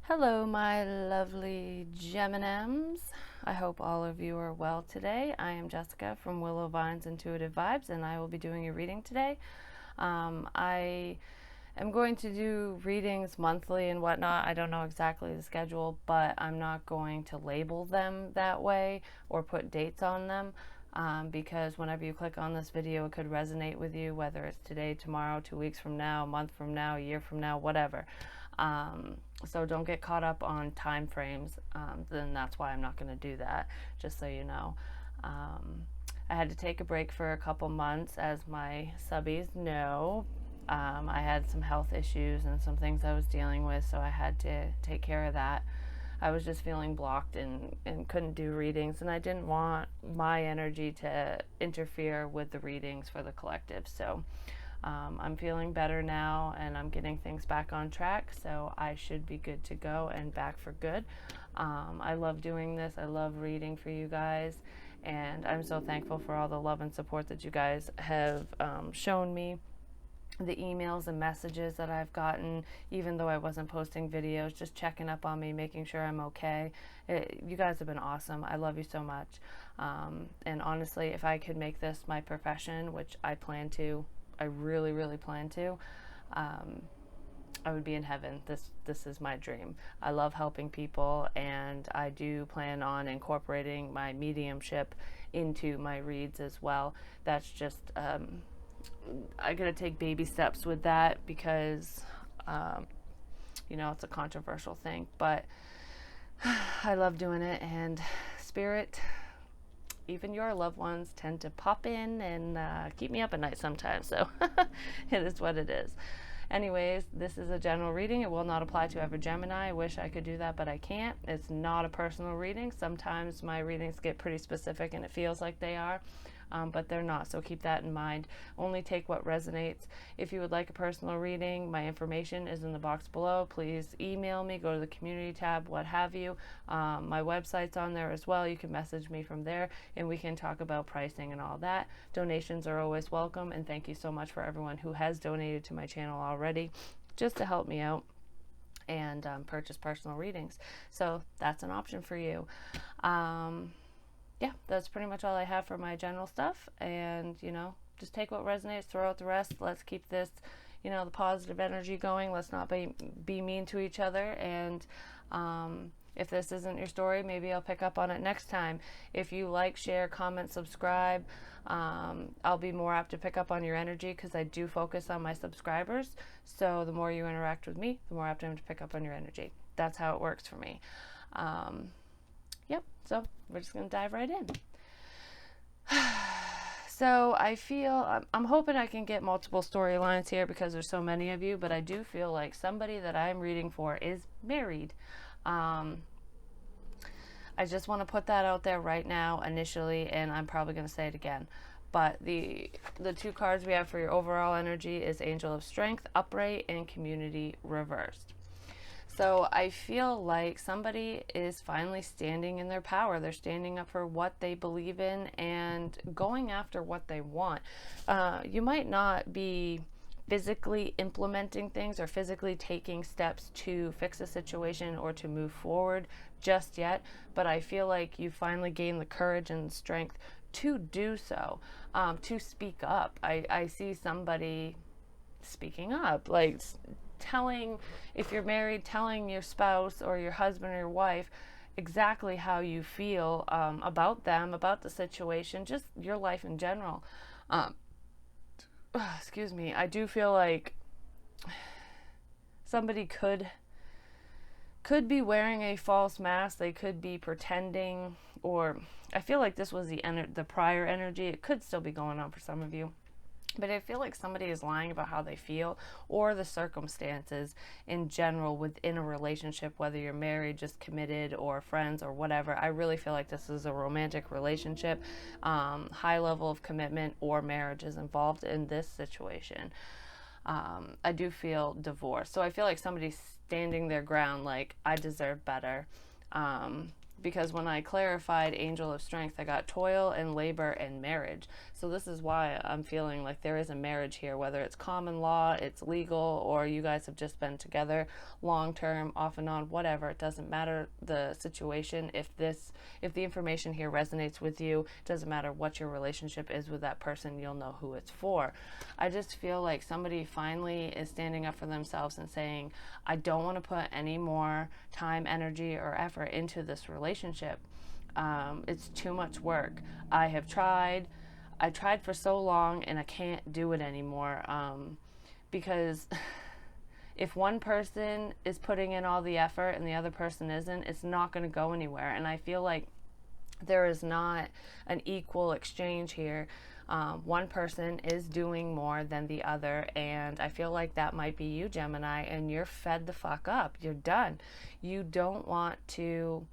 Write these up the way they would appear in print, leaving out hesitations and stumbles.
Hello, my lovely Geminems. I hope all of you are well today. I am Jessica from Willow Vine's Intuitive Vibes, and I will be doing a reading today. I am going to do readings monthly and whatnot. I don't know exactly the schedule, but I'm not going to label them that way or put dates on them. Because whenever you click on this video, it could resonate with you, whether it's today, tomorrow, 2 weeks from now, a month from now, a year from now, whatever. So don't get caught up on time frames. Then that's why I'm not going to do that, just so you know. I had to take a break for a couple months, as my subbies know. I had some health issues and some things I was dealing with, so I had to take care of that. I was just feeling blocked and couldn't do readings, and I didn't want my energy to interfere with the readings for the collective. So I'm feeling better now, and I'm getting things back on track, so I should be good to go and back for good. I love doing this. I love reading for you guys, and I'm so thankful for all the love and support that you guys have shown me. The emails and messages that I've gotten, even though I wasn't posting videos, just checking up on me, making sure I'm okay. You guys have been awesome. I love you so much. And honestly, if I could make this my profession, which I plan to, I really, really plan to, I would be in heaven. This is my dream. I love helping people, and I do plan on incorporating my mediumship into my reads as well. That's just I gotta take baby steps with that because it's a controversial thing, but I love doing it. And spirit, even your loved ones, tend to pop in and keep me up at night sometimes, so it is what it is. Anyways, this is a general reading. It will not apply to every Gemini. I wish I could do that, but I can't. It's not a personal reading. Sometimes my readings get pretty specific and it feels like they are, but they're not, so keep that in mind. Only take what resonates. If you would like a personal reading, my information is in the box below. Please email me, go to the community tab, what have you. My website's on there as well. You can message me from there, and we can talk about pricing and all that. Donations are always welcome, and thank you so much for everyone who has donated to my channel already, just to help me out and purchase personal readings. So that's an option for you. Yeah, that's pretty much all I have for my general stuff. And, just take what resonates, throw out the rest. Let's keep this, the positive energy going. Let's not be mean to each other. And if this isn't your story, maybe I'll pick up on it next time. If you like, share, comment, subscribe, I'll be more apt to pick up on your energy because I do focus on my subscribers. So the more you interact with me, the more apt I am to pick up on your energy. That's how it works for me. Yep, so we're just going to dive right in. So I feel, I'm hoping I can get multiple storylines here because there's so many of you, but I do feel like somebody that I'm reading for is married. I just want to put that out there right now initially, and I'm probably going to say it again. But the two cards we have for your overall energy is Angel of Strength, upright, and Community reversed. So I feel like somebody is finally standing in their power. They're standing up for what they believe in and going after what they want. You might not be physically implementing things or physically taking steps to fix a situation or to move forward just yet, but I feel like you finally gained the courage and strength to do so, to speak up. I see somebody speaking up, like if you're married, telling your spouse or your husband or your wife exactly how you feel about them, about the situation, just your life in general. Excuse me. I do feel like somebody could be wearing a false mask. They could be pretending, or I feel like this was the prior energy. It could still be going on for some of you. But I feel like somebody is lying about how they feel or the circumstances in general within a relationship, whether you're married, just committed, or friends, or whatever. I really feel like this is a romantic relationship. High level of commitment or marriage is involved in this situation. I do feel divorce. So I feel like somebody's standing their ground, like, I deserve better. because when I clarified angel of strength, I got toil and labor and marriage. So this is why I'm feeling like there is a marriage here, whether it's common law, it's legal, or you guys have just been together long term, off and on, whatever. It doesn't matter the situation. If the information here resonates with you, it doesn't matter what your relationship is with that person, you'll know who it's for. I just feel like somebody finally is standing up for themselves and saying, I don't want to put any more time, energy, or effort into this relationship. It's too much work. I tried for so long and I can't do it anymore, because if one person is putting in all the effort and the other person isn't, it's not going to go anywhere. And I feel like there is not an equal exchange here. One person is doing more than the other, and I feel like that might be you, Gemini, and you're fed the fuck up. You're done. You don't want to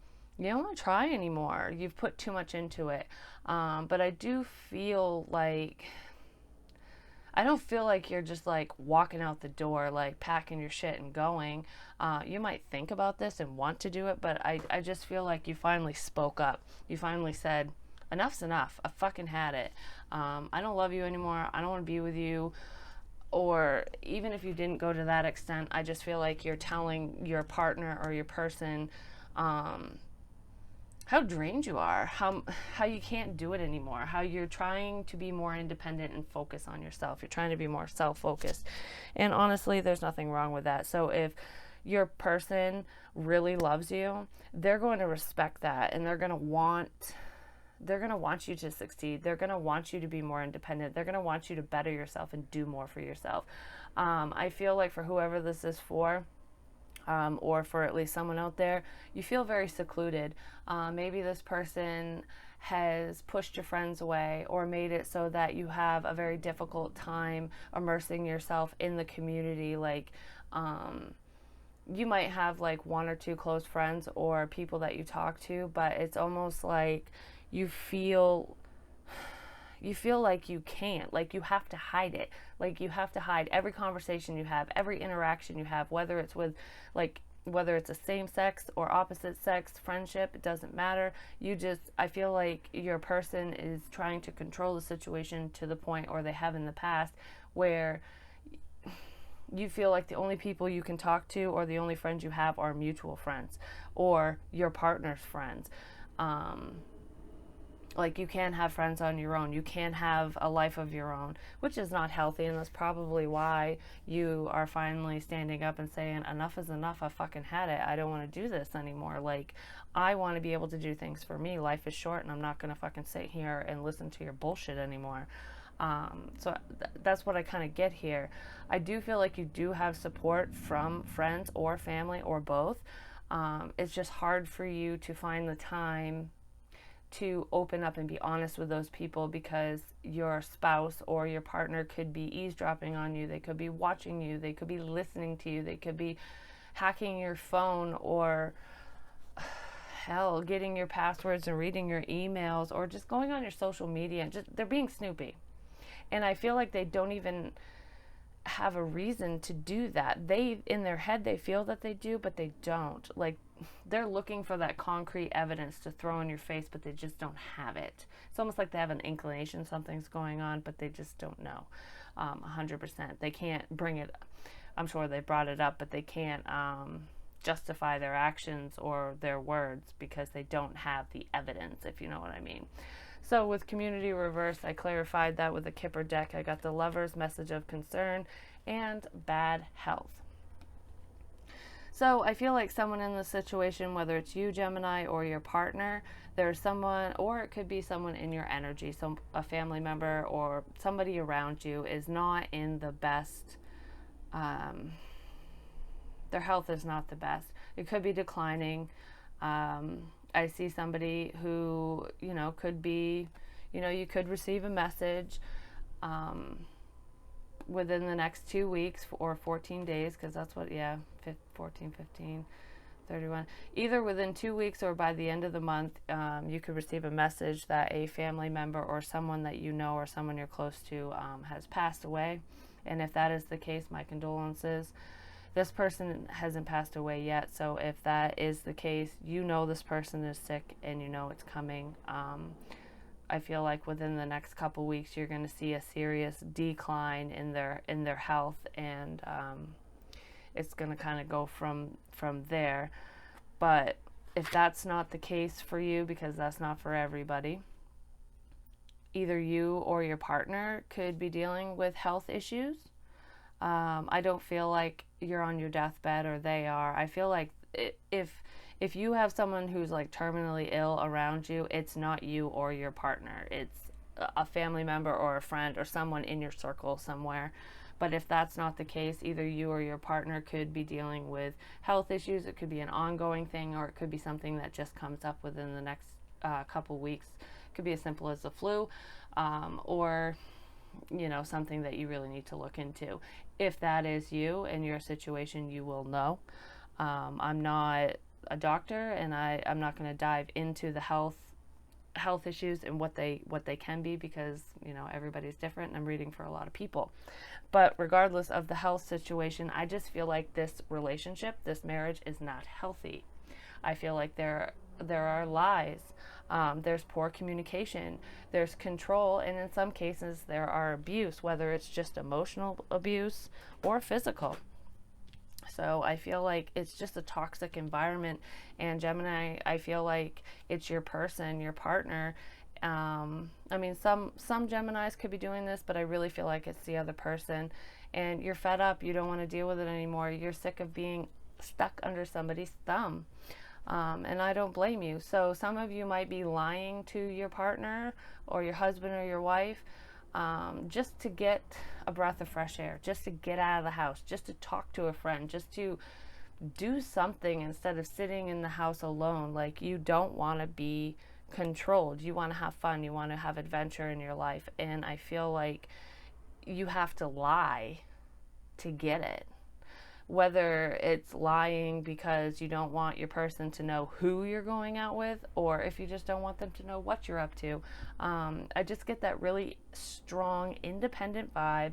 try anymore. You've put too much into it. But I don't feel like you're just like walking out the door, like packing your shit and going. You might think about this and want to do it, but I just feel like you finally spoke up. You finally said, enough's enough. I fucking had it. I don't love you anymore. I don't want to be with you. Or even if you didn't go to that extent, I just feel like you're telling your partner or your person, how drained you are, how you can't do it anymore, how you're trying to be more independent and focus on yourself. You're trying to be more self-focused. And honestly, there's nothing wrong with that. So if your person really loves you, they're going to respect that, and they're going to want you to succeed. They're going to want you to be more independent. They're going to want you to better yourself and do more for yourself. I feel like for whoever this is for, or for at least someone out there, you feel very secluded. Maybe this person has pushed your friends away or made it so that you have a very difficult time immersing yourself in the community. Like, you might have like one or two close friends or people that you talk to, but it's almost like you feel like you can't, like you have to hide it. Like you have to hide every conversation you have, every interaction you have, whether it's a same sex or opposite sex friendship, it doesn't matter. I feel like your person is trying to control the situation to the point, or they have in the past, where you feel like the only people you can talk to or the only friends you have are mutual friends or your partner's friends. Like you can't have friends on your own. You can't have a life of your own, which is not healthy. And that's probably why you are finally standing up and saying, enough is enough. I fucking had it. I don't want to do this anymore. Like, I want to be able to do things for me. Life is short, and I'm not going to fucking sit here and listen to your bullshit anymore. That's what I kind of get here. I do feel like you do have support from friends or family or both. It's just hard for you to find the time to open up and be honest with those people, because your spouse or your partner could be eavesdropping on you. They could be watching you. They could be listening to you. They could be hacking your phone, or hell, getting your passwords and reading your emails, or just going on your social media and they're being snoopy. And I feel like they don't even have a reason to do that. In their head, they feel that they do, but they don't. Like, they're looking for that concrete evidence to throw in your face, but they just don't have it. It's almost like they have an inclination something's going on, but they just don't know 100%. They can't bring it. I'm sure they brought it up, but they can't justify their actions or their words because they don't have the evidence, if you know what I mean. So with community reverse, I clarified that with a Kipper deck. I got the Lover's message of concern and bad health. So I feel like someone in this situation, whether it's you, Gemini, or your partner, there's someone, or it could be someone in your energy, a family member or somebody around you is not in the best, their health is not the best. It could be declining. I see somebody who, could be, you could receive a message within the next 2 weeks or 14 days, because that's what, 14, 15, 31. Either within 2 weeks or by the end of the month, you could receive a message that a family member or someone that you know or someone you're close to has passed away. And if that is the case, my condolences. this person hasn't passed away yet, so if that is the case, you know this person is sick and you know it's coming. I feel like within the next couple weeks you're going to see a serious decline in their health, and it's going to kind of go from there. But if that's not the case for you, because that's not for everybody, either you or your partner could be dealing with health issues. I don't feel like you're on your deathbed or they are. I feel like if you have someone who's like terminally ill around you, it's not you or your partner. It's a family member or a friend or someone in your circle somewhere. But if that's not the case, either you or your partner could be dealing with health issues. It could be an ongoing thing, or it could be something that just comes up within the next couple weeks. It could be as simple as the flu, or something that you really need to look into. If that is you and your situation, you will know. I'm not a doctor, and I'm not going to dive into the health issues and what they can be, because everybody's different, and I'm reading for a lot of people. But regardless of the health situation, I just feel like this relationship, this marriage, is not healthy. I feel like there are lies, there's poor communication, there's control, and in some cases there are abuse, whether it's just emotional abuse or physical. So I feel like it's just a toxic environment. And Gemini, I feel like it's your person, your partner. I mean, some Geminis could be doing this, but I really feel like it's the other person. And you're fed up. You don't want to deal with it anymore. You're sick of being stuck under somebody's thumb. And I don't blame you. So some of you might be lying to your partner or your husband or your wife, just to get a breath of fresh air, just to get out of the house, just to talk to a friend, just to do something instead of sitting in the house alone. Like, you don't want to be controlled. You want to have fun. You want to have adventure in your life. And I feel like you have to lie to get it. Whether it's lying because you don't want your person to know who you're going out with, or if you just don't want them to know what you're up to. I just get that really strong, independent vibe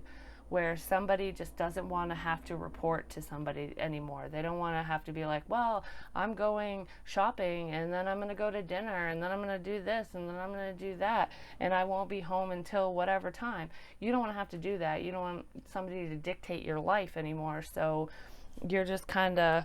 where somebody just doesn't want to have to report to somebody anymore. They don't want to have to be like, well, I'm going shopping, and then I'm going to go to dinner, and then I'm going to do this, and then I'm going to do that, and I won't be home until whatever time. You don't want to have to do that. You don't want somebody to dictate your life anymore. So you're just kind of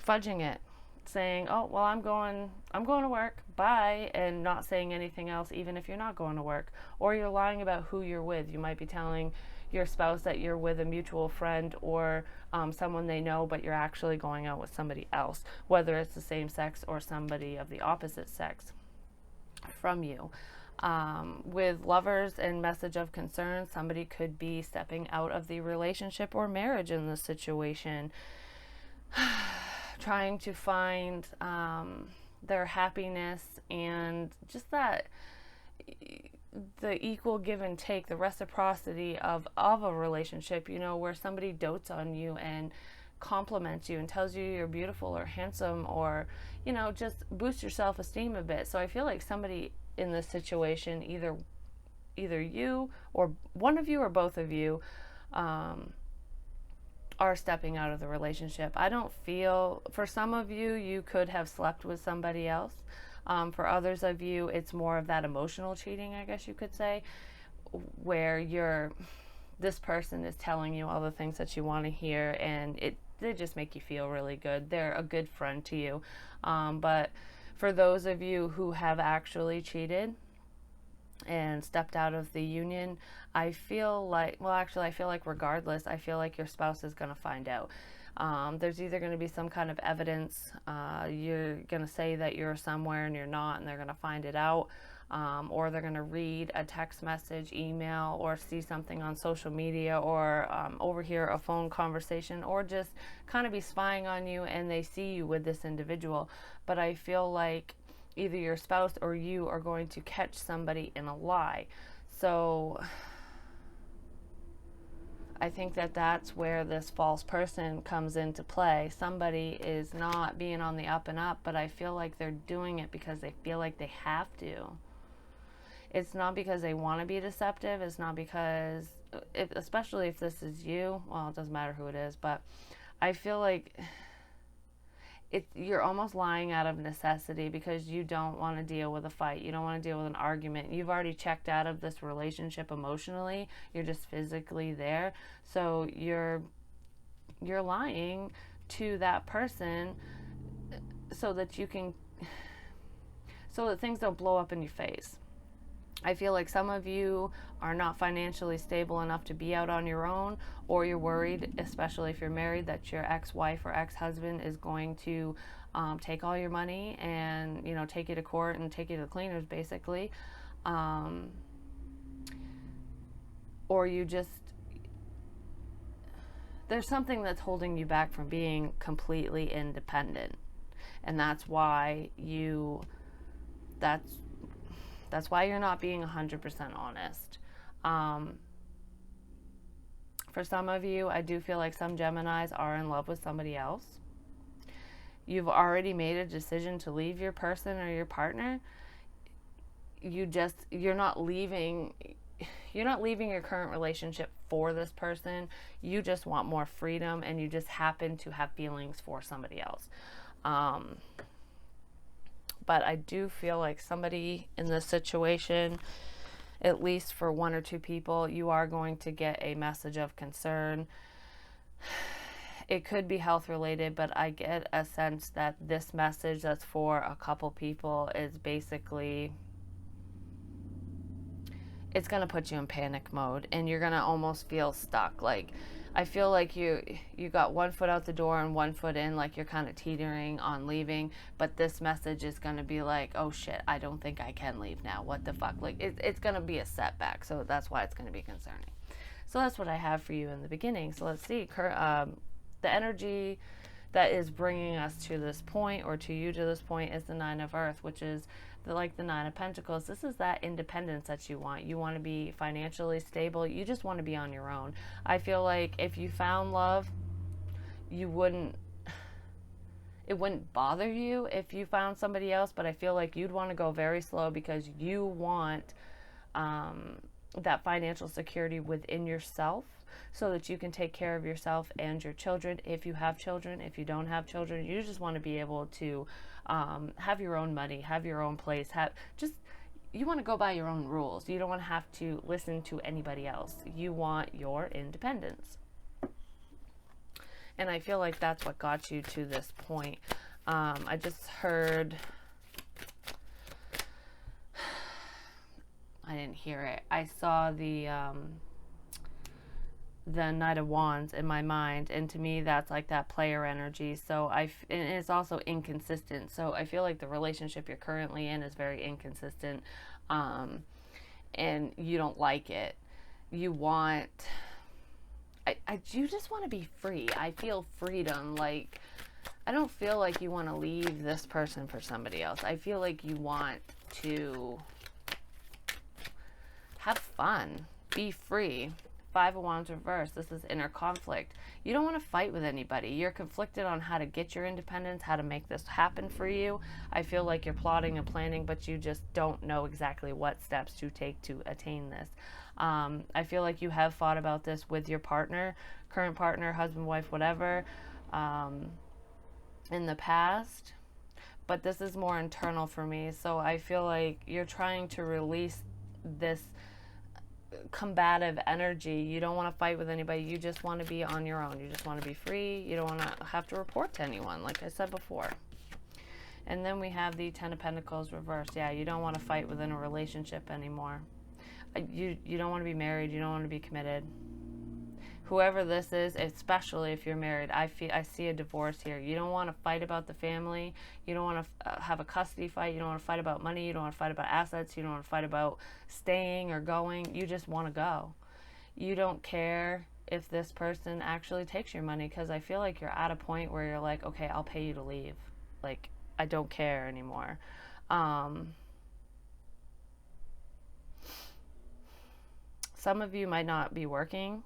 fudging it, saying, oh, well, I'm going to work, bye, and not saying anything else, even if you're not going to work. Or you're lying about who you're with. You might be telling your spouse that you're with a mutual friend or someone they know, but you're actually going out with somebody else, whether it's the same sex or somebody of the opposite sex from you. With lovers and message of concern, somebody could be stepping out of the relationship or marriage in this situation, trying to find their happiness and just that the equal give and take, the reciprocity of a relationship, where somebody dotes on you and compliments you and tells you you're beautiful or handsome, or just boost your self-esteem a bit. So I feel like somebody in this situation, either you or one of you or both of you, are stepping out of the relationship. I don't feel, for some of you, you could have slept with somebody else. For others of you, it's more of that emotional cheating, I guess you could say, where this person is telling you all the things that you want to hear, and they just make you feel really good. They're a good friend to you. But for those of you who have actually cheated and stepped out of the union, I feel like regardless, I feel like your spouse is going to find out. There's either going to be some kind of evidence. You're going to say that you're somewhere and you're not, and they're going to find it out. Or they're going to read a text message, email, or see something on social media, or overhear a phone conversation, or just kind of be spying on you, and they see you with this individual. But I feel like either your spouse or you are going to catch somebody in a lie. So I think that that's where this false person comes into play. Somebody is not being on the up and up, but I feel like they're doing it because they feel like they have to. It's not because they want to be deceptive. It's not because, especially if this is you, well, it doesn't matter who it is, but I feel like you're almost lying out of necessity because you don't want to deal with a fight. You don't want to deal with an argument. You've already checked out of this relationship emotionally. You're just physically there. So you're lying to that person so that things don't blow up in your face. I feel like some of you are not financially stable enough to be out on your own, or you're worried, especially if you're married, that your ex-wife or ex-husband is going to take all your money and, take you to court and take you to the cleaners, basically. Or there's something that's holding you back from being completely independent. And that's why that's why you're not being 100% honest. For some of you, I do feel like some Geminis are in love with somebody else. You've already made a decision to leave your person or your partner. You're not leaving your current relationship for this person. You just want more freedom, and you just happen to have feelings for somebody else. But I do feel like somebody in this situation, at least for one or two people, you are going to get a message of concern. It could be health related, but I get a sense that this message that's for a couple people is basically, it's going to put you in panic mode, and you're going to almost feel stuck. Like, I feel like you got one foot out the door and one foot in, like you're kind of teetering on leaving, but this message is going to be like, oh shit, I don't think I can leave now. What the fuck? Like, it's going to be a setback, so that's why it's going to be concerning. So that's what I have for you in the beginning. So let's see, the energy that is bringing us to this point, or to you to this point, is the Nine of Earth, which is like the Nine of Pentacles. This is that independence that you want. You want to be financially stable. You just want to be on your own. I feel like if you found love, it wouldn't bother you if you found somebody else, but I feel like you'd want to go very slow because you want that financial security within yourself, so that you can take care of yourself and your children. If you have children, if you don't have children, you just want to be able to have your own money, have your own place, you want to go by your own rules. You don't want to have to listen to anybody else. You want your independence. And I feel like that's what got you to this point. I just heard, I didn't hear it. I saw the Knight of Wands in my mind, and to me that's like that player energy. So and it's also inconsistent, so I feel like the relationship you're currently in is very inconsistent, and you don't like it. You just want to be free. I feel freedom. Like, I don't feel like you want to leave this person for somebody else. I feel like you want to have fun, be free. Five of Wands reversed. This is inner conflict. You don't want to fight with anybody. You're conflicted on how to get your independence, how to make this happen for you. I feel like you're plotting and planning, but you just don't know exactly what steps to take to attain this. I feel like you have thought about this with your partner, current partner, husband, wife, whatever, in the past, but this is more internal for me. So I feel like you're trying to release this combative energy. You don't want to fight with anybody. You just want to be on your own. You just want to be free. You don't want to have to report to anyone, like I said before. And then we have the Ten of Pentacles reversed. Yeah, you don't want to fight within a relationship anymore. You don't want to be married. You don't want to be committed. Whoever this is, especially if you're married, I see a divorce here. You don't want to fight about the family. You don't want to have a custody fight. You don't want to fight about money. You don't want to fight about assets. You don't want to fight about staying or going. You just want to go. You don't care if this person actually takes your money, because I feel like you're at a point where you're like, okay, I'll pay you to leave. Like, I don't care anymore. Some of you might not be working.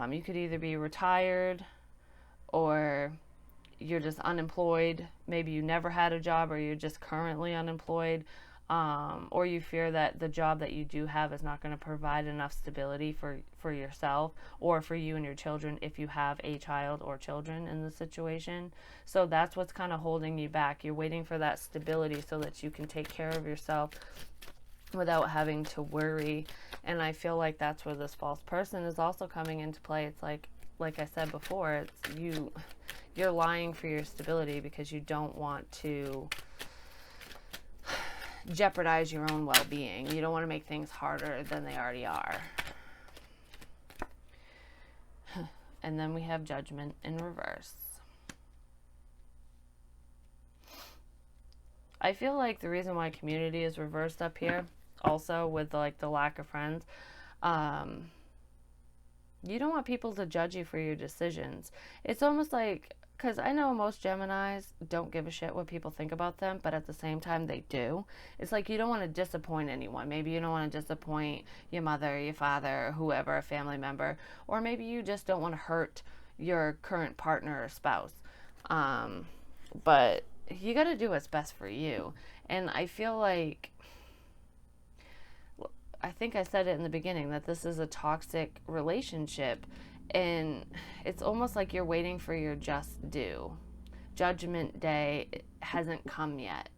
You could either be retired, or you're just unemployed. Maybe you never had a job, or you're just currently unemployed. or you fear that the job that you do have is not going to provide enough stability for yourself or for you and your children if you have a child or children in the situation. So that's what's kind of holding you back. You're waiting for that stability so that you can take care of yourself without having to worry. And I feel like that's where this false person is also coming into play. It's like I said before, it's you're lying for your stability because you don't want to jeopardize your own well-being. You don't want to make things harder than they already are. And then we have Judgment in reverse. I feel like the reason why Community is reversed up here, also with like the lack of friends, you don't want people to judge you for your decisions. It's almost like, because I know most Geminis don't give a shit what people think about them, but at the same time they do. It's like you don't want to disappoint anyone. Maybe you don't want to disappoint your mother, your father, or whoever, a family member. Or maybe you just don't want to hurt your current partner or spouse. But you got to do what's best for you. And I feel like, I think I said it in the beginning, that this is a toxic relationship. And it's almost like you're waiting for your just due. Judgment Day hasn't come yet.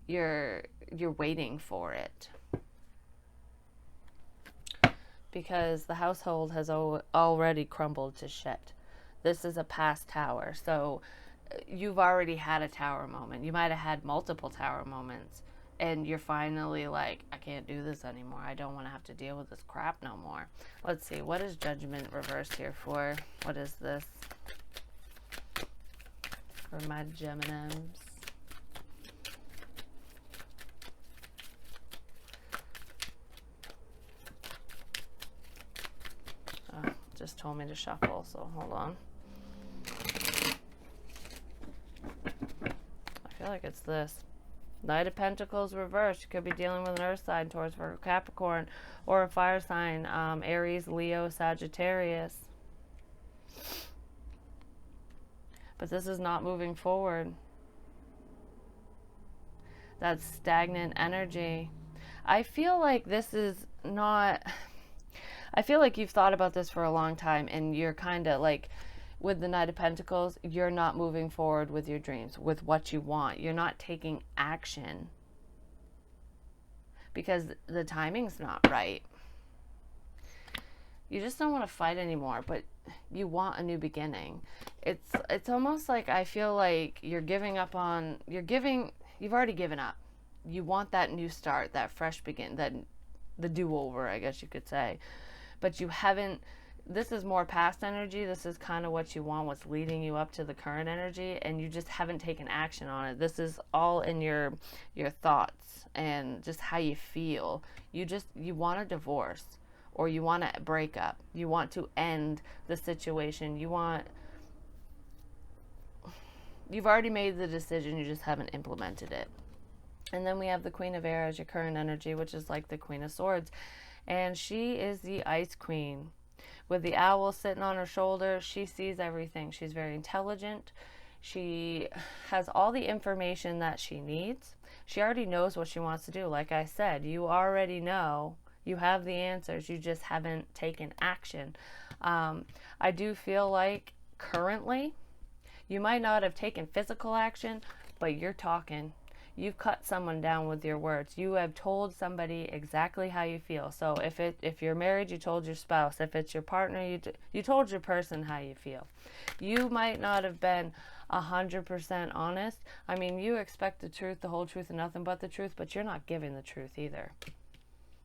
You're waiting for it. Because the household has already crumbled to shit. This is a past tower. So you've already had a tower moment. You might have had multiple tower moments. And you're finally like, I can't do this anymore. I don't want to have to deal with this crap no more. Let's see. What is Judgment reversed here for? What is this? For my Geminis. Oh, just told me to shuffle, so hold on. I feel like it's this. Knight of Pentacles reversed. You could be dealing with an earth sign, Taurus, Virgo, Capricorn, or a fire sign, Aries, Leo, Sagittarius. But this is not moving forward. That's stagnant energy. I feel like this is not... I feel like you've thought about this for a long time, and you're kind of like... With the Knight of Pentacles, you're not moving forward with your dreams, with what you want. You're not taking action because the timing's not right. You just don't want to fight anymore, but you want a new beginning. It's almost like I feel like you're giving up on, you've already given up. You want that new start, that fresh begin, the do-over, I guess you could say. But you haven't. This is more past energy. This is kind of what you want, what's leading you up to the current energy, and you just haven't taken action on it. This is all in your thoughts and just how you feel. You want a divorce, or you want a breakup. You want to end the situation. You've already made the decision, you just haven't implemented it. And then we have the Queen of Air as your current energy, which is like the Queen of Swords, and she is the Ice Queen. With the owl sitting on her shoulder, she sees everything. She's very intelligent. She has all the information that she needs. She already knows what she wants to do. Like I said, you already know. You have the answers. You just haven't taken action. I do feel like currently, you might not have taken physical action, but you're talking. You've cut someone down with your words. You have told somebody exactly how you feel. So if you're married, you told your spouse. If it's your partner, you told your person how you feel. You might not have been 100% honest. I mean, you expect the truth, the whole truth, and nothing but the truth, but you're not giving the truth either.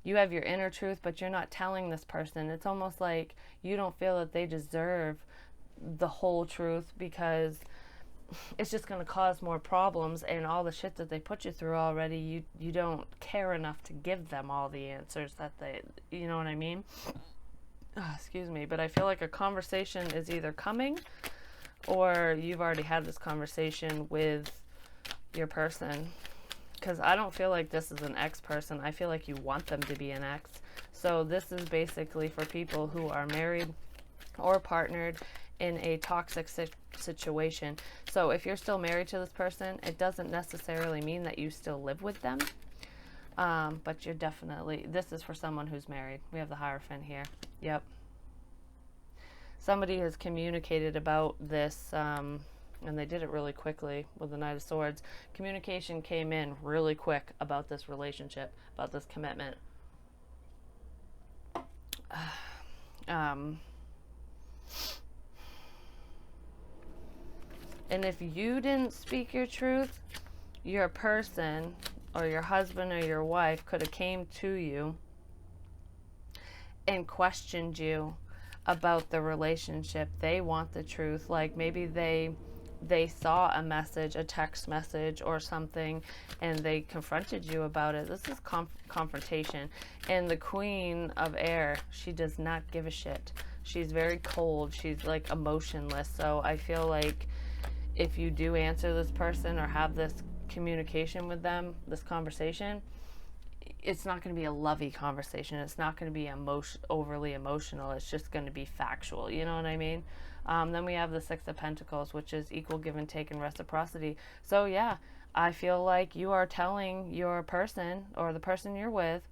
You have your inner truth, but you're not telling this person. It's almost like you don't feel that they deserve the whole truth because it's just going to cause more problems, and all the shit that they put you through already, you don't care enough to give them all the answers that they, you know what I mean? Excuse me, but I feel like a conversation is either coming or you've already had this conversation with your person, because I don't feel like this is an ex person. I feel like you want them to be an ex. So this is basically for people who are married or partnered in a toxic situation. So if you're still married to this person, it doesn't necessarily mean that you still live with them. But you're definitely, this is for someone who's married. We have the Hierophant here. Yep. Somebody has communicated about this, and they did it really quickly with the Knight of Swords. Communication came in really quick about this relationship, about this commitment. And if you didn't speak your truth, your person or your husband or your wife could have came to you and questioned you about the relationship. They want the truth. Like maybe they saw a message, a text message or something, and they confronted you about it. This is confrontation. And the Queen of Air, she does not give a shit. She's very cold. She's like emotionless. So I feel like if you do answer this person or have this communication with them, this conversation, it's not going to be a lovey conversation. It's not going to be overly emotional. It's just going to be factual. You know what I mean? Then we have the Six of Pentacles, which is equal give and take and reciprocity. So yeah, I feel like you are telling your person or the person you're with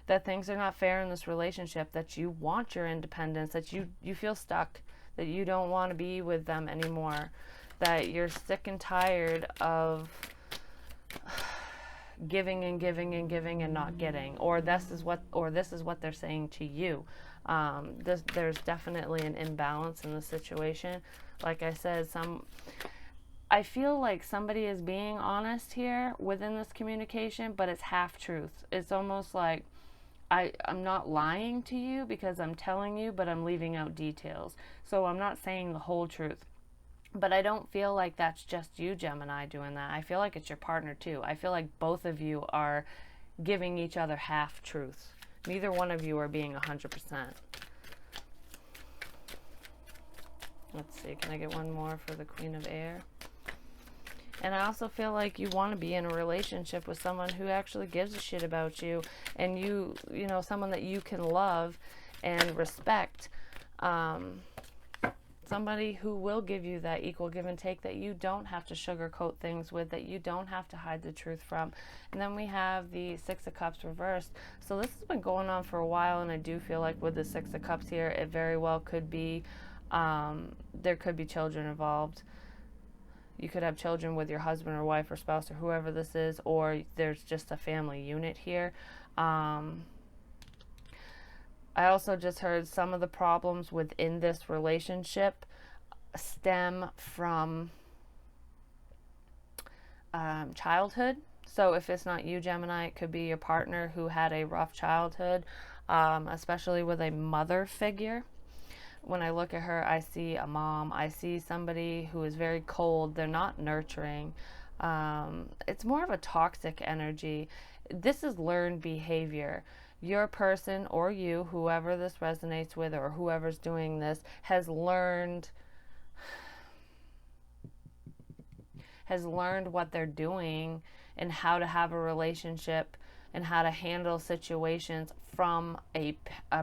that things are not fair in this relationship, that you want your independence, that you feel stuck, that you don't want to be with them anymore, that you're sick and tired of giving and giving and giving and not getting, or this is what they're saying to you. There's definitely an imbalance in the situation. Like I said, I feel like somebody is being honest here within this communication, but it's half truth. It's almost like I'm not lying to you because I'm telling you, but I'm leaving out details. So I'm not saying the whole truth. But I don't feel like that's just you, Gemini, doing that. I feel like it's your partner too. I feel like both of you are giving each other half truths. Neither one of you are being 100%. Let's see, can I get one more for the Queen of Air? And I also feel like you want to be in a relationship with someone who actually gives a shit about you, and you know, someone that you can love and respect. Somebody who will give you that equal give and take, that you don't have to sugarcoat things with, that you don't have to hide the truth from. And then we have the Six of Cups reversed. So this has been going on for a while, and I do feel like with the Six of Cups here, it very well could be, there could be children involved. You could have children with your husband or wife or spouse or whoever this is, or there's just a family unit here. I also just heard some of the problems within this relationship stem from childhood. So if it's not you, Gemini, it could be your partner who had a rough childhood, especially with a mother figure. When I look at her, I see a mom. I see somebody who is very cold. They're not nurturing. It's more of a toxic energy. This is learned behavior. Your person or you, whoever this resonates with or whoever's doing this, has learned what they're doing and how to have a relationship and how to handle situations from a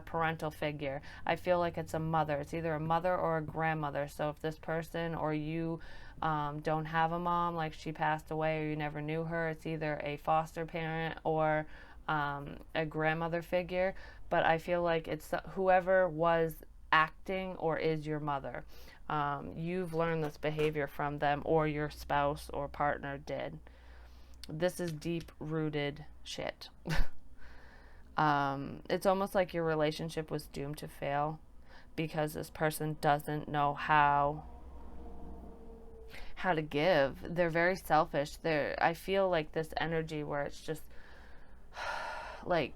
parental figure. I feel like it's a mother. It's either a mother or a grandmother. So if this person or you don't have a mom, like she passed away or you never knew her, it's either a foster parent or a grandmother figure. But I feel like it's whoever was acting or is your mother. You've learned this behavior from them, or your spouse or partner did. This is deep-rooted shit. It's almost like your relationship was doomed to fail because this person doesn't know how to give. They're very selfish. I feel like this energy where it's just like,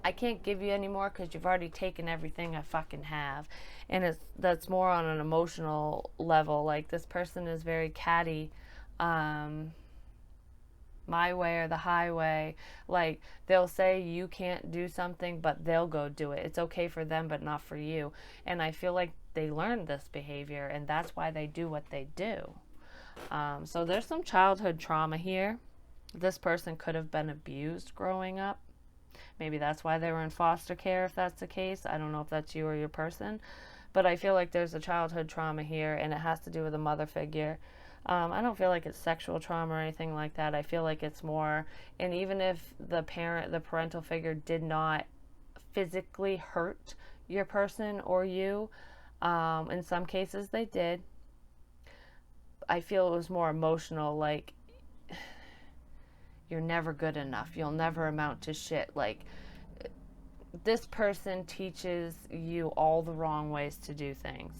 I can't give you any more because you've already taken everything I fucking have. And that's more on an emotional level. Like, this person is very catty. My way or the highway. Like, they'll say you can't do something, but they'll go do it. It's okay for them, but not for you. And I feel like they learned this behavior, and that's why they do what they do. So there's some childhood trauma here. This person could have been abused growing up. Maybe that's why they were in foster care, if that's the case. I don't know if that's you or your person. But I feel like there's a childhood trauma here, and it has to do with a mother figure. I don't feel like it's sexual trauma or anything like that. I feel like it's more, and even if the parental figure did not physically hurt your person or you, in some cases they did. I feel it was more emotional, like, you're never good enough. You'll never amount to shit. Like, this person teaches you all the wrong ways to do things.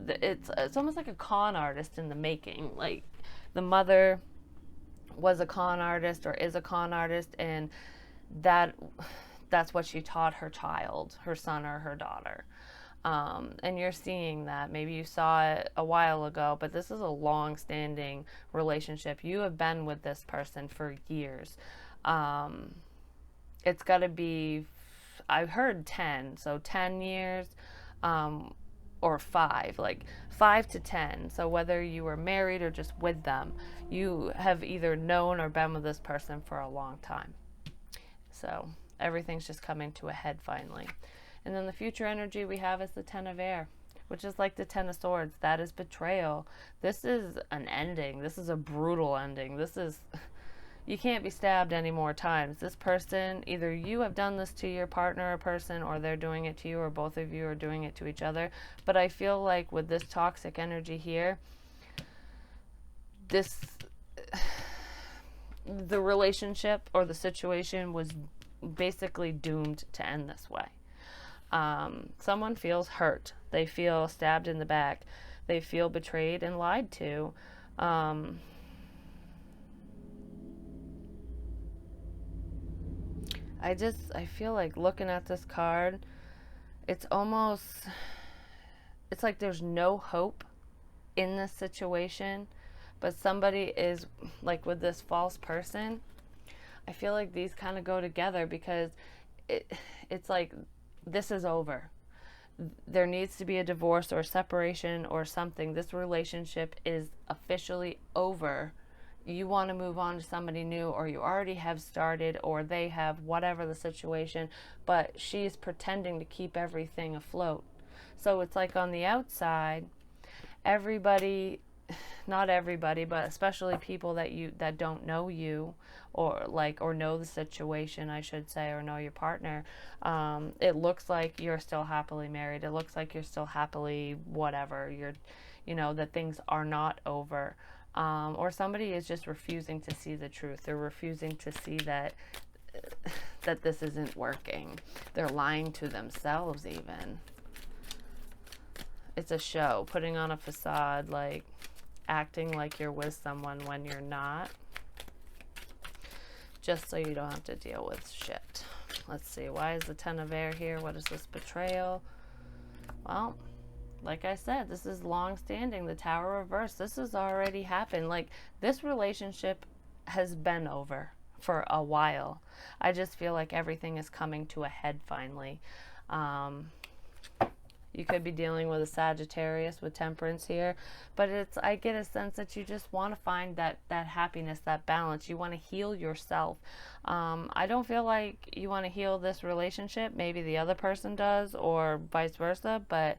It's almost like a con artist in the making. Like, the mother was a con artist or is a con artist, and that's what she taught her child, her son or her daughter. And you're seeing that. Maybe you saw it a while ago, but this is a long-standing relationship. You have been with this person for years. It's got to be, I've heard 10, so 10 years, or 5, like 5 to 10. So whether you were married or just with them, you have either known or been with this person for a long time. So everything's just coming to a head finally. And then the future energy we have is the Ten of Air, which is like the Ten of Swords. That is betrayal. This is an ending. This is a brutal ending. This is, you can't be stabbed any more times. This person, either you have done this to your partner or person, or they're doing it to you, or both of you are doing it to each other. But I feel like with this toxic energy here, the relationship or the situation was basically doomed to end this way. Someone feels hurt. They feel stabbed in the back. They feel betrayed and lied to. I feel like looking at this card, it's like there's no hope in this situation, but somebody is, like with this false person, I feel like these kind of go together, because it's like, this is over. There needs to be a divorce or separation or something. This relationship is officially over. You want to move on to somebody new, or you already have started, or they have, whatever the situation, but she's pretending to keep everything afloat. So it's like on the outside, everybody, not everybody, but especially people that don't know you, or know the situation, I should say, or know your partner, it looks like you're still happily married. It looks like you're still happily whatever. That things are not over. Or somebody is just refusing to see the truth. They're refusing to see that this isn't working. They're lying to themselves even. It's a show, putting on a facade, like acting like you're with someone when you're not, just so you don't have to deal with shit. Let's see, why is the Ten of Air here? What is this betrayal? Well, like I said, this is long standing. The Tower reverse, this has already happened. Like, this relationship has been over for a while. I just feel like everything is coming to a head finally. You could be dealing with a Sagittarius with Temperance here, but I get a sense that you just want to find that happiness, that balance. You want to heal yourself. I don't feel like you want to heal this relationship. Maybe the other person does, or vice versa, but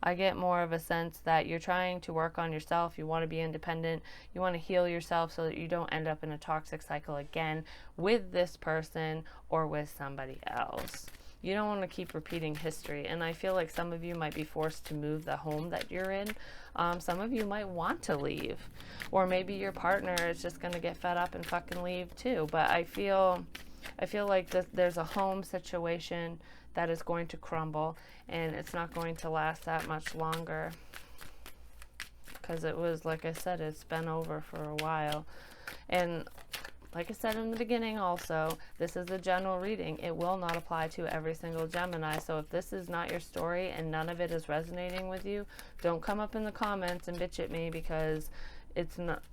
I get more of a sense that you're trying to work on yourself. You want to be independent. You want to heal yourself so that you don't end up in a toxic cycle again with this person or with somebody else. You don't want to keep repeating history. And I feel like some of you might be forced to move the home that you're in. Some of you might want to leave. Or maybe your partner is just going to get fed up and fucking leave too. But I feel like there's a home situation that is going to crumble. And it's not going to last that much longer. Because it was, like I said, it's been over for a while. And like I said in the beginning also, this is a general reading. It will not apply to every single Gemini. So if this is not your story and none of it is resonating with you, don't come up in the comments and bitch at me, because it's not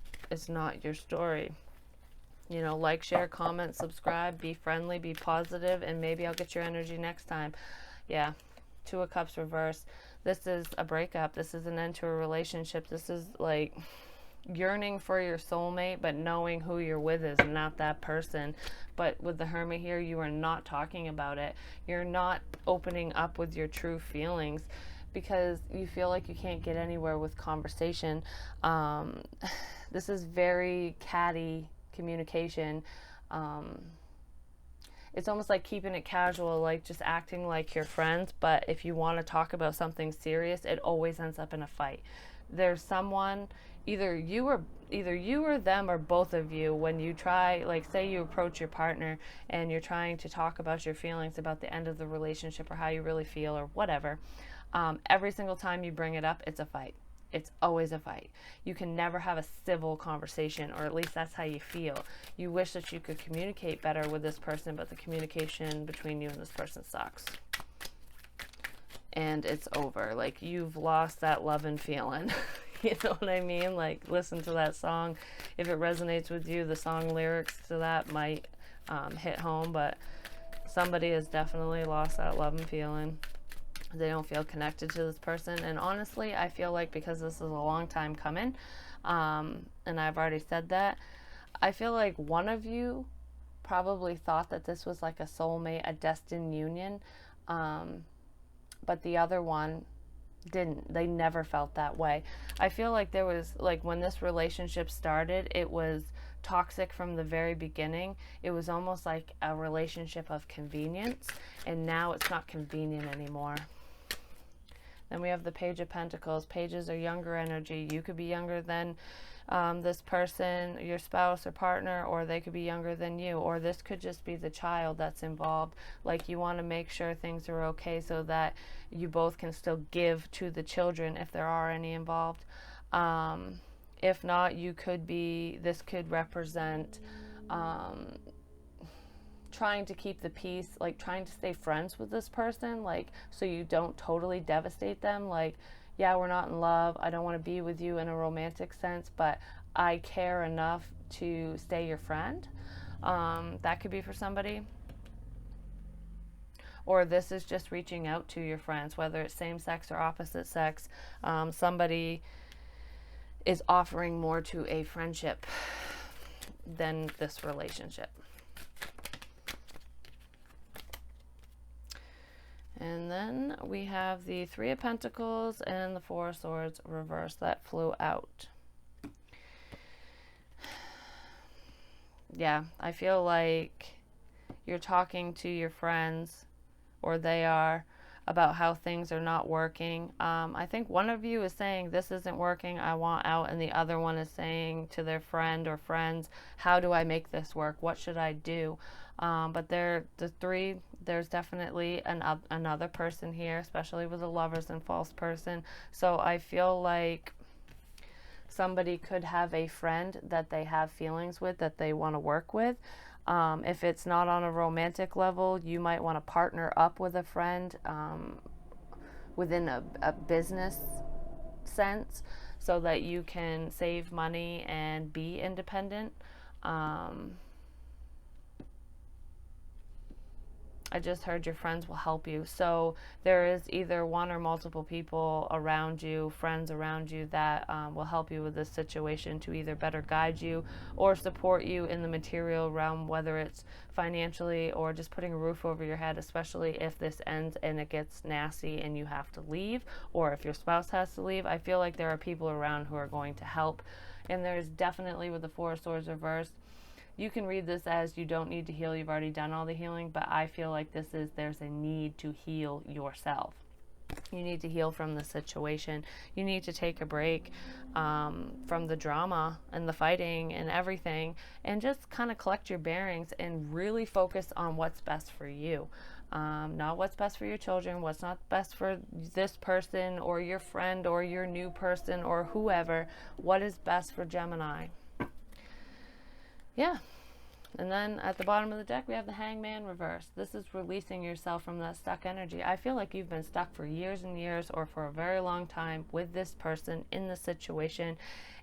your story. Like, share, comment, subscribe, be friendly, be positive, and maybe I'll get your energy next time. Yeah, Two of Cups reverse. This is a breakup. This is an end to a relationship. This is like yearning for your soulmate, but knowing who you're with is not that person. But with the Hermit here, you are not talking about it. You're not opening up with your true feelings. because you feel like you can't get anywhere with conversation. Um, this is very catty communication. Um, it's almost like keeping it casual, like just acting like you're friends. But if you want to talk about something serious, it always ends up in a fight. There's someone, either you or them or both of you, when you try, like say you approach your partner and you're trying to talk about your feelings about the end of the relationship or how you really feel or whatever, every single time you bring it up, it's a fight. It's always a fight. You can never have a civil conversation, or at least that's how you feel. You wish that you could communicate better with this person, but the communication between you and this person sucks. And it's over. Like, you've lost that love and feeling. You know what I mean? Like, listen to that song. If it resonates with you, the song lyrics to that might hit home, but somebody has definitely lost that love and feeling. They don't feel connected to this person. And honestly, I feel like because this is a long time coming, and I've already said that, I feel like one of you probably thought that this was like a soulmate, a destined union, but the other one didn't. They never felt that way. I feel like there was, like, when this relationship started, it was toxic from the very beginning. It was almost like a relationship of convenience, and now it's not convenient anymore. Then we have the Page of Pentacles. Pages are younger energy. You could be younger than this person, your spouse or partner, or they could be younger than you, or this could just be the child that's involved. Like, you want to make sure things are okay so that you both can still give to the children if there are any involved. If not, this could represent trying to keep the peace, like trying to stay friends with this person, like, so you don't totally devastate them. Like, yeah, we're not in love, I don't want to be with you in a romantic sense, but I care enough to stay your friend. That could be for somebody. Or this is just reaching out to your friends, whether it's same sex or opposite sex. Somebody is offering more to a friendship than this relationship. And then we have the Three of Pentacles and the Four of Swords reversed that flew out. Yeah, I feel like you're talking to your friends, or they are, about how things are not working. I think one of you is saying, this isn't working, I want out, and the other one is saying to their friend or friends, how do I make this work? What should I do? But there's definitely another person here, especially with the Lovers and False person. So I feel like somebody could have a friend that they have feelings with, that they want to work with. If it's not on a romantic level, you might want to partner up with a friend within a business sense, so that you can save money and be independent. I just heard your friends will help you. So there is either one or multiple people around you, friends around you, that will help you with this situation to either better guide you or support you in the material realm, whether it's financially or just putting a roof over your head, especially if this ends and it gets nasty and you have to leave, or if your spouse has to leave. I feel like there are people around who are going to help. And there's definitely, with the Four of Swords reversed, you can read this as you don't need to heal, you've already done all the healing, but I feel like there's a need to heal yourself. You need to heal from the situation. You need to take a break from the drama and the fighting and everything, and just kind of collect your bearings and really focus on what's best for you. Not what's best for your children, what's not best for this person or your friend or your new person or whoever. What is best for Gemini? Yeah. And then at the bottom of the deck, we have the Hangman reversed. This is releasing yourself from that stuck energy. I feel like you've been stuck for years and years, or for a very long time, with this person in this situation,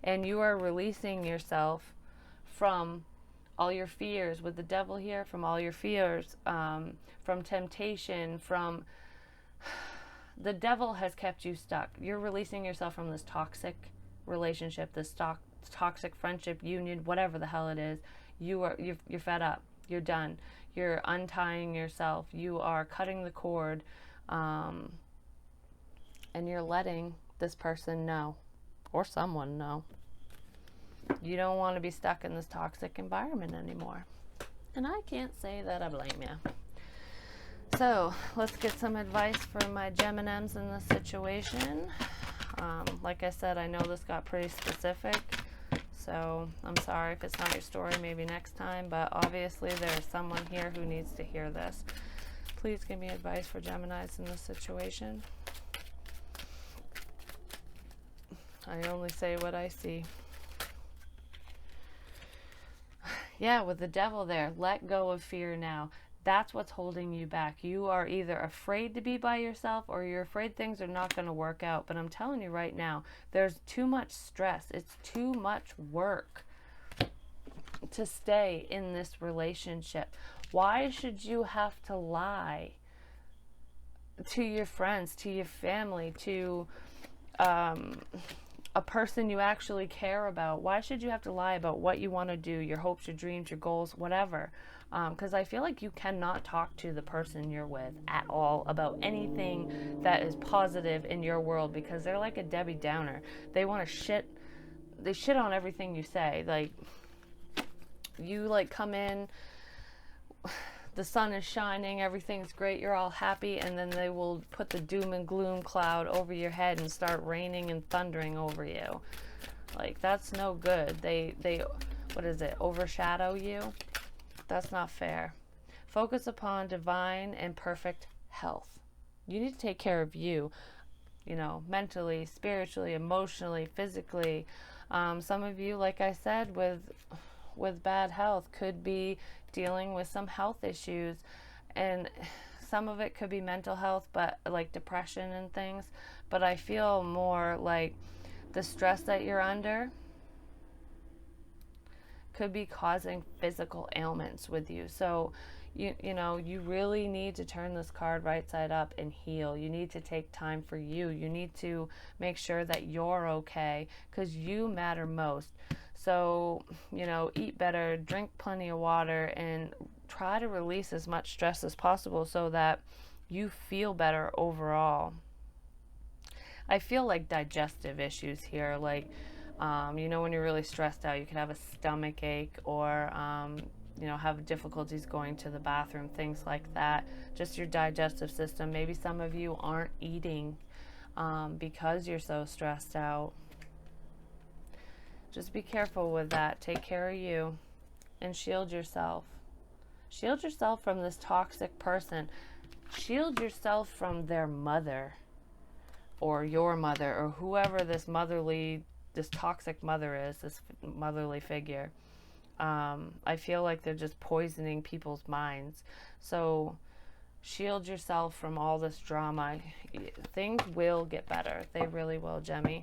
and you are releasing yourself from all your fears, with the Devil here, from all your fears, from temptation, from... The Devil has kept you stuck. You're releasing yourself from this toxic relationship, this toxic friendship, union, whatever the hell it is. You're fed up. You're done. You're untying yourself. You are cutting the cord, and and you're letting this person know, or someone know, you don't want to be stuck in this toxic environment anymore. And I can't say that I blame you. So let's get some advice for my Geminems in this situation. Like I said, I know this got pretty specific, so I'm sorry if it's not your story, maybe next time, but obviously there's someone here who needs to hear this. Please give me advice for Geminis in this situation. I only say what I see. Yeah, with the devil there, let go of fear now. That's what's holding you back. You are either afraid to be by yourself or you're afraid things are not going to work out. But I'm telling you right now, there's too much stress. It's too much work to stay in this relationship. Why should you have to lie to your friends, to your family, to a person you actually care about? Why should you have to lie about what you want to do, your hopes, your dreams, your goals, whatever? Because I feel like you cannot talk to the person you're with at all about anything that is positive in your world, because they're like a Debbie Downer. They want to they shit on everything you say. Like, you like come in, the sun is shining, everything's great, you're all happy, and then they will put the doom and gloom cloud over your head and start raining and thundering over you. Like, that's no good. They what is it, overshadow you? That's not fair. Focus upon divine and perfect health. You need to take care of you, you know, mentally, spiritually, emotionally, physically. Some of you, like I said, with bad health could be dealing with some health issues, and some of it could be mental health, but like depression and things. But I feel more like the stress that you're under could be causing physical ailments with you. So you know, you really need to turn this card right side up and heal. You need to take time for you. You need to make sure that you're okay, because you matter most. So, you know, eat better, drink plenty of water, and try to release as much stress as possible so that you feel better overall. I feel like digestive issues here, like, you know, when you're really stressed out, you can have a stomach ache, or, you know, have difficulties going to the bathroom, things like that. Just your digestive system. Maybe some of you aren't eating because you're so stressed out. Just be careful with that. Take care of you and shield yourself. Shield yourself from this toxic person. Shield yourself from their mother, or your mother, or whoever this toxic mother is, this motherly figure. I feel like they're just poisoning people's minds. So shield yourself from all this drama. Things will get better. They really will, Gemmy.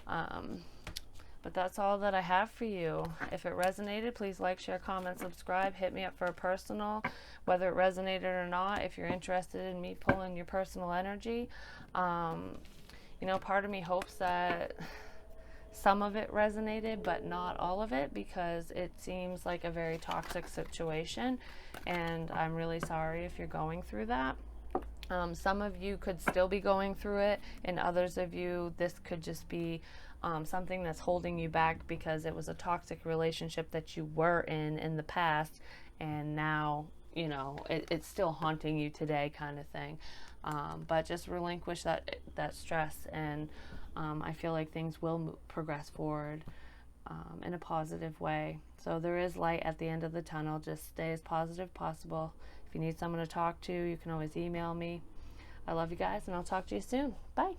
But that's all that I have for you. If it resonated, please like, share, comment, subscribe. Hit me up for a personal, whether it resonated or not. If you're interested in me pulling your personal energy, you know, part of me hopes that some of it resonated, but not all of it, because it seems like a very toxic situation, and I'm really sorry if you're going through that. Some of you could still be going through it, and others of you, this could just be something that's holding you back because it was a toxic relationship that you were in the past, and now, you know, it's still haunting you today, kind of thing. But just relinquish that stress, and I feel like things will progress forward in a positive way. So there is light at the end of the tunnel. Just stay as positive as possible. If you need someone to talk to, you can always email me. I love you guys, and I'll talk to you soon. Bye.